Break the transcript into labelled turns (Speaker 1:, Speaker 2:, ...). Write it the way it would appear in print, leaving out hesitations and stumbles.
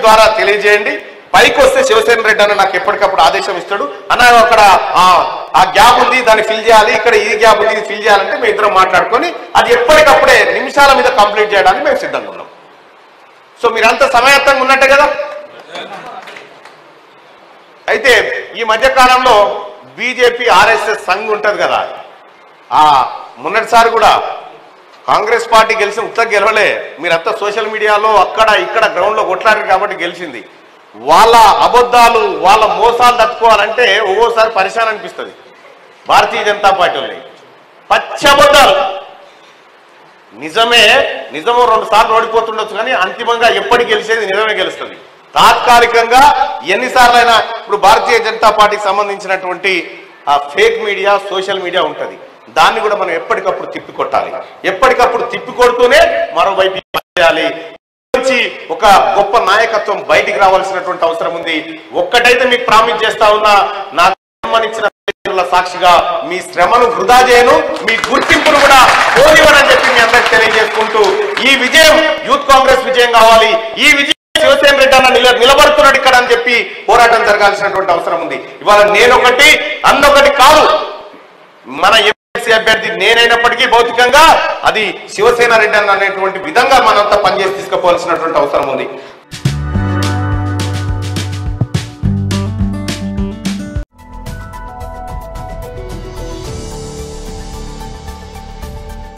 Speaker 1: ద్వారా తెలియజేయండి. పైకి వస్తే శివసేన రెడ్డి అన్న నాకు ఎప్పటికప్పుడు ఆదేశం ఇస్తాడు, అన్న అక్కడ ఆ గ్యాప్ ఉంది దాన్ని ఫిల్ చేయాలి, ఇక్కడ ఈ గ్యాప్ ఉంది ఇది ఫిల్ చేయాలంటే మేము ఇద్దరం మాట్లాడుకొని అది ఎప్పటికప్పుడే నిమిషాల మీద కంప్లీట్ చేయడానికి మేము సిద్ధంగా ఉన్నాం. సో మీరంతా సమయత్తంగా ఉన్నట్టే కదా. అయితే ఈ మధ్య కాలంలో బీజేపీ ఆర్ఎస్ఎస్ సంఘ్ ఉంటది కదా, మొన్నటిసారి కూడా కాంగ్రెస్ పార్టీ గెలిచిన ఉత్తర గెలవలే, మీరంతా సోషల్ మీడియాలో అక్కడ ఇక్కడ గ్రౌండ్ లో కొట్లాడారు కాబట్టి గెలిచింది. వాళ్ళ అబద్ధాలు వాళ్ళ మోసాలు తట్టుకోవాలంటే ఒక్కోసారి పరిశాన్ అనిపిస్తుంది. భారతీయ జనతా పార్టీ ఉన్నాయి పచ్చి అబద్ధాలు. నిజమో 2 సార్లు ఓడిపోతుండొచ్చు కానీ అంతిమంగా ఎప్పటికి గెలిచేది నిజమే గెలుస్తుంది. తాత్కాలికంగా ఎన్నిసార్లైనా ఇప్పుడు భారతీయ జనతా పార్టీకి సంబంధించినటువంటి ఫేక్ మీడియా సోషల్ మీడియా ఉంటుంది, దాన్ని కూడా మనం ఎప్పటికప్పుడు తిప్పికొట్టాలి. ఎప్పటికప్పుడు తిప్పికొడుతూనే మరోవైపు చేయాలి. ఒక గొప్ప నాయకత్వం బయటికి రావాల్సినటువంటి అవసరం ఉంది. ఒక్కటైతే మీకు ప్రామిస్ చేస్తా ఉన్నా, నాకు సంబంధించిన సాక్షిగా మీ శ్రమను వృధా చేయను, మీ గుర్తింపును కూడా పోనివ్వనని చెప్పి మీ అందరికి తెలియజేసుకుంటూ ఈ విజయం యూత్ కాంగ్రెస్ విజయం కావాలి, ఈ విజయం శివసేన రెడ్డి అన్న నిలబడుతున్నాడు ఇక్కడ అని చెప్పి పోరాటం జరగాల్సినటువంటి అవసరం ఉంది. ఇవాళ నేనొకటి అన్నొకటి కాదు, మన ఎమ్మెల్సీ అభ్యర్థి నేనైనప్పటికీ భౌతికంగా అది శివసేన రెడ్డి అన్న అనేటువంటి విధంగా మనంతా పనిచేసి తీసుకుపోవాల్సినటువంటి అవసరం ఉంది.